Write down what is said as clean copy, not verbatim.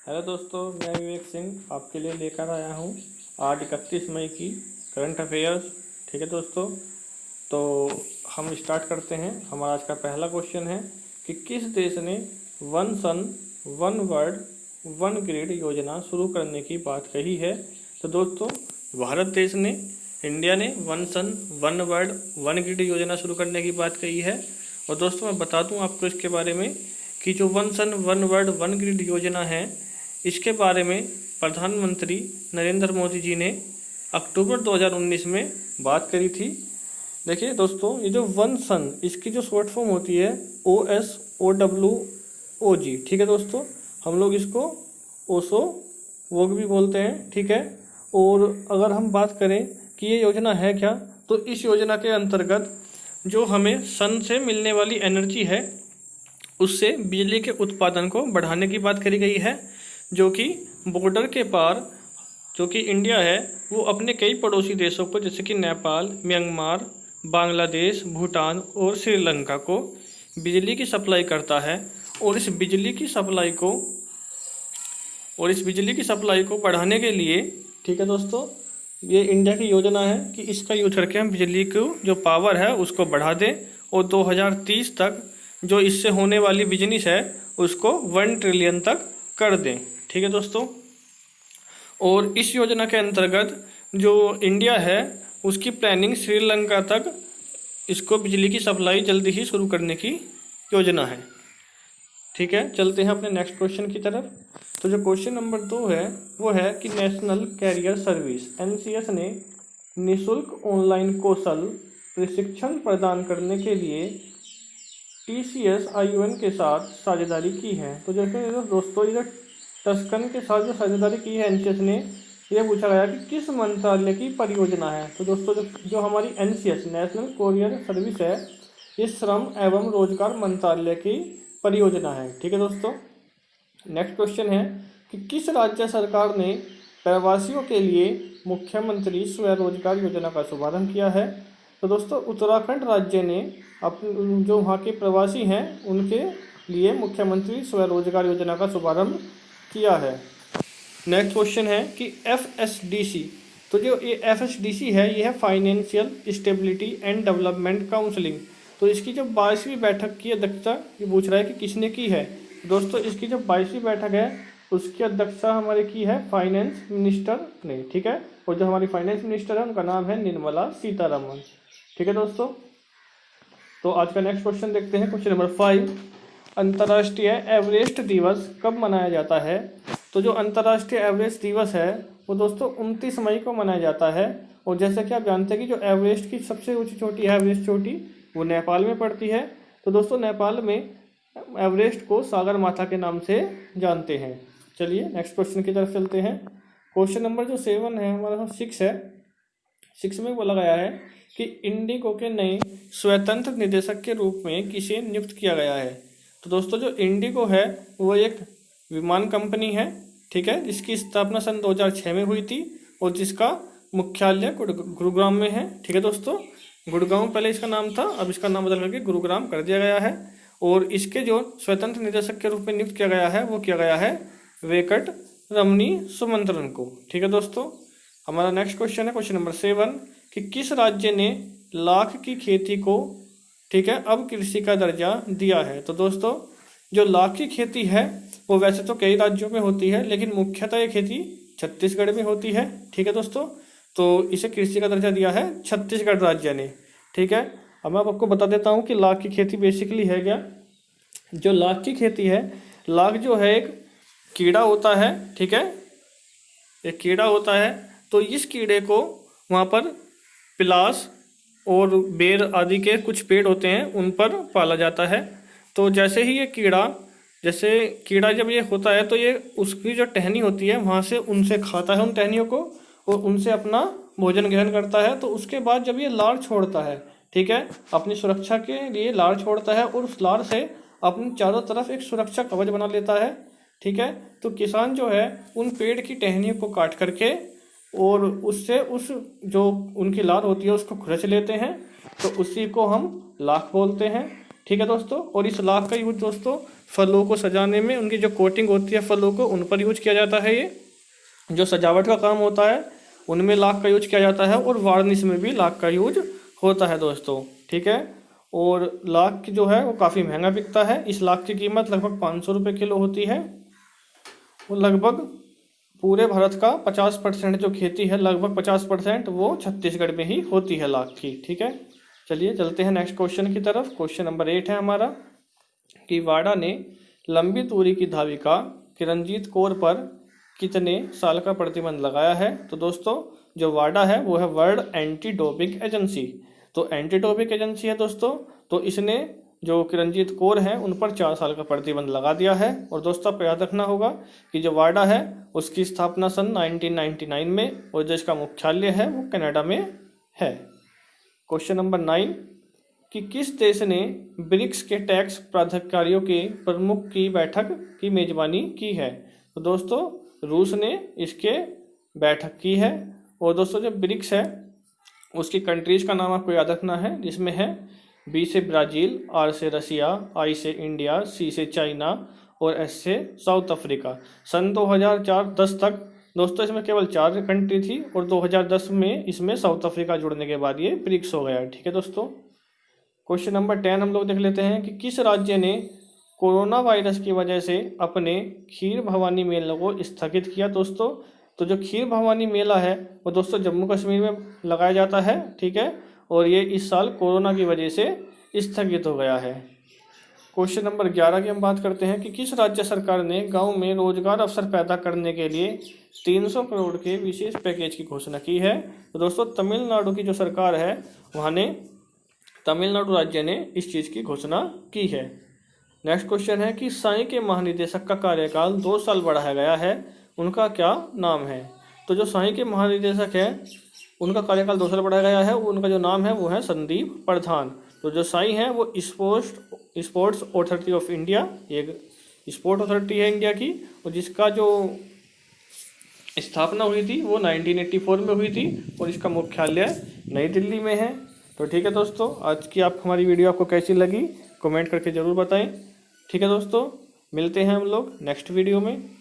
Hello दोस्तों, मैं विवेक सिंह आपके लिए लेकर आया हूँ आज 31 मई की करंट अफेयर्स। ठीक है दोस्तों, तो हम स्टार्ट करते हैं। हमारा आज का पहला क्वेश्चन है कि किस देश ने one sun one world one grid योजना शुरू करने की बात कही है। तो दोस्तों, भारत देश ने, इंडिया ने one sun one world one grid योजना शुरू करने की बात कही है। और दोस्तों, मैं बता दूं आपको इसके बारे में कि जो one sun one world one grid योजना है, इसके बारे में प्रधानमंत्री नरेंद्र मोदी जी ने अक्टूबर 2019 में बात करी थी। देखिए दोस्तों, ये जो वन सन, इसकी जो शॉर्ट फॉर्म होती है OSOWOG। ठीक है दोस्तों, हम लोग इसको ओसो वोग भी बोलते हैं। ठीक है, और अगर हम बात करें कि ये योजना है क्या, तो इस योजना के अंतर्गत जो हमें सन से मिलने वाली एनर्जी है, उससे बिजली के उत्पादन को बढ़ाने की बात करी गई है, जो कि बॉर्डर के पार जो कि इंडिया है वो अपने कई पड़ोसी देशों को, जैसे कि नेपाल, म्यांमार, बांग्लादेश, भूटान और श्रीलंका को बिजली की सप्लाई करता है। और इस बिजली की सप्लाई को बढ़ाने के लिए, ठीक है दोस्तों, ये इंडिया की योजना है कि इसका यूज करके हम बिजली को जो पावर है उसको बढ़ा दें और 2030 तक जो इससे होने वाली बिजनेस है उसको 1 ट्रिलियन तक कर दें। ठीक है दोस्तों, और इस योजना के अंतर्गत जो इंडिया है उसकी प्लानिंग श्रीलंका तक इसको बिजली की सप्लाई जल्दी ही शुरू करने की योजना है। ठीक है, चलते हैं अपने नेक्स्ट क्वेश्चन की तरफ। तो जो क्वेश्चन नंबर 2 है वो है कि नेशनल कैरियर सर्विस NCS ने निःशुल्क ऑनलाइन कौशल प्रशिक्षण प्रदान करने के लिए TCS ION के साथ साझेदारी की है। तो जैसे दोस्तों, ये टस्कन के साथ जो साझेदारी की है NCS ने, यह पूछा गया कि किस मंत्रालय की परियोजना है। तो दोस्तों, जो हमारी NCS नेशनल कोरियर सर्विस है, ये श्रम एवं रोजगार मंत्रालय की परियोजना है। ठीक है दोस्तों, नेक्स्ट क्वेश्चन है कि किस राज्य सरकार ने प्रवासियों के लिए मुख्यमंत्री स्वरोजगार योजना का शुभारंभ किया है। तो दोस्तों, उत्तराखंड राज्य ने अपने जो वहाँ के प्रवासी हैं उनके लिए मुख्यमंत्री स्वरोजगार योजना का शुभारंभ किया है। नेक्स्ट क्वेश्चन है कि FSDC, तो जो ये FSDC है ये है financial stability and development counselling. तो इसकी जो 22वीं बैठक की अध्यक्षता ये पूछ रहा है कि किसने की है। दोस्तों, इसकी जो 22वीं बैठक है उसकी अध्यक्षता हमारे की है फाइनेंस मिनिस्टर ने। ठीक है, और जो हमारी फाइनेंस मिनिस्टर है उनका नाम है निर्मला सीतारमण। ठीक है दोस्तों, तो आज का नेक्स्ट क्वेश्चन देखते हैं। क्वेश्चन नंबर 5, अंतर्राष्ट्रीय एवरेस्ट दिवस कब मनाया जाता है। तो जो अंतर्राष्ट्रीय एवरेस्ट दिवस है वो दोस्तों 29 मई को मनाया जाता है। और जैसे कि आप जानते हैं कि जो एवरेस्ट की सबसे ऊंची चोटी है, एवरेस्ट चोटी, वो नेपाल में पड़ती है। तो दोस्तों, नेपाल में एवरेस्ट को सागर माथा के नाम से जानते हैं। चलिए नेक्स्ट क्वेश्चन की तरफ चलते हैं। क्वेश्चन नंबर जो 7 है हमारा 6 है। 6 में बोला गया है कि इंडिगो के नए स्वतंत्र निदेशक के रूप में किसे नियुक्त किया गया है। तो दोस्तों, जो इंडिगो है वो एक विमान कंपनी है। ठीक है, जिसकी स्थापना सन 2006 में हुई थी और जिसका मुख्यालय गुरुग्राम में है। ठीक है दोस्तों, गुड़गांव पहले इसका नाम था, अब इसका नाम बदल करके गुरुग्राम कर दिया गया है। और इसके जो स्वतंत्र निदेशक के रूप में नियुक्त किया गया है वो किया गया है वेंकट रमनी सुमंत्रन को। ठीक है दोस्तों, हमारा नेक्स्ट क्वेश्चन है क्वेश्चन नंबर 7 कि किस राज्य ने लाख की खेती को, ठीक है, अब कृषि का दर्जा दिया है। तो दोस्तों, जो लाख की खेती है वो वैसे तो कई राज्यों में होती है, लेकिन मुख्यतः ये खेती छत्तीसगढ़ में होती है। ठीक है दोस्तों, तो इसे कृषि का दर्जा दिया है छत्तीसगढ़ राज्य ने। ठीक है, अब मैं आपको बता देता हूँ कि लाख की खेती बेसिकली है क्या। जो लाख की खेती है, लाख जो है एक कीड़ा होता है। ठीक है, एक कीड़ा होता है। तो इस कीड़े को वहाँ पर पिलास और बेर आदि के कुछ पेड़ होते हैं उन पर पाला जाता है। तो जैसे ही ये कीड़ा जब ये होता है तो ये उसकी जो टहनी होती है वहाँ से उनसे खाता है उन टहनियों को और उनसे अपना भोजन ग्रहण करता है। तो उसके बाद जब ये लार छोड़ता है, ठीक है, अपनी सुरक्षा के लिए लार छोड़ता है और उस लार से अपने चारों तरफ एक सुरक्षा कवच बना लेता है। ठीक है, तो किसान जो है उन पेड़ की टहनियों को काट करके और उससे उस जो उनकी लार होती है उसको खुरच लेते हैं। तो उसी को हम लाख बोलते हैं। ठीक है दोस्तों। और इस लाख का यूज दोस्तों फलों को सजाने में, उनकी जो कोटिंग होती है फलों को, उन पर यूज किया जाता है। ये जो सजावट का काम होता है उनमें लाख का यूज किया जाता है, और वार्निश में भी लाख का यूज होता है दोस्तों, ठीक है। और लाख की जो है वो काफ़ी महंगा बिकता है। इस लाख की कीमत लगभग 500 रुपये किलो होती है। वो लगभग पूरे भारत का 50% जो खेती है, लगभग 50% वो छत्तीसगढ़ में ही होती है लाख की, ठीक है। चलिए चलते हैं नेक्स्ट क्वेश्चन की तरफ। क्वेश्चन नंबर 8 है हमारा कि वाडा ने लंबी दूरी की धाविका किरणजीत कौर पर कितने साल का प्रतिबंध लगाया है। तो दोस्तों जो वाडा है वो है वर्ल्ड एंटी डोपिंग एजेंसी। तो एंटी डोपिंग एजेंसी है दोस्तों, तो इसने जो किरणजीत कौर हैं उन पर 4 साल का प्रतिबंध लगा दिया है। और दोस्तों आपको याद रखना होगा कि जो वाडा है उसकी स्थापना सन 1999 में, और जो इसका मुख्यालय है वो कनाडा में है। क्वेश्चन नंबर 9 कि किस देश ने ब्रिक्स के टैक्स प्राधिकारियों के प्रमुख की बैठक की मेजबानी की है। तो दोस्तों रूस ने इसके बैठक की है। और दोस्तों जो ब्रिक्स है उसकी कंट्रीज का नाम आपको याद रखना है, जिसमें है बी से ब्राज़ील, आर से रसिया, आई से इंडिया, सी से चाइना और एस से साउथ अफ्रीका। सन 2010 तक दोस्तों इसमें केवल 4 कंट्री थी, और 2010 में इसमें साउथ अफ्रीका जुड़ने के बाद ये ब्रिक्स हो गया, ठीक है दोस्तों। क्वेश्चन नंबर 10 हम लोग देख लेते हैं कि किस राज्य ने कोरोना वायरस की वजह से अपने खीर भवानी मेले को स्थगित किया। दोस्तों तो जो खीर भवानी मेला है वो दोस्तों जम्मू कश्मीर में लगाया जाता है, ठीक है। और ये इस साल कोरोना की वजह से स्थगित हो गया है। क्वेश्चन नंबर 11 की हम बात करते हैं कि किस राज्य सरकार ने गांव में रोजगार अवसर पैदा करने के लिए 300 करोड़ के विशेष पैकेज की घोषणा की है। तो दोस्तों तमिलनाडु की जो सरकार है वहाँ ने, तमिलनाडु राज्य ने इस चीज़ की घोषणा की है। नेक्स्ट क्वेश्चन है कि साई के महानिदेशक का कार्यकाल 2 साल बढ़ाया गया है, उनका क्या नाम है। तो जो साई के महानिदेशक है उनका कार्यकाल 2 साल बढ़ाया गया है, उनका जो नाम है वो है संदीप प्रधान। तो जो साई हैं वो स्पोर्ट्स अथॉरिटी ऑफ इंडिया, एक स्पोर्ट अथॉरिटी है इंडिया की, और जिसका जो स्थापना हुई थी वो 1984 में हुई थी, और इसका मुख्यालय नई दिल्ली में है। तो ठीक है दोस्तों, आज की हमारी वीडियो आपको कैसी लगी कमेंट करके ज़रूर बताएं, ठीक है दोस्तों। मिलते हैं हम लोग नेक्स्ट वीडियो में।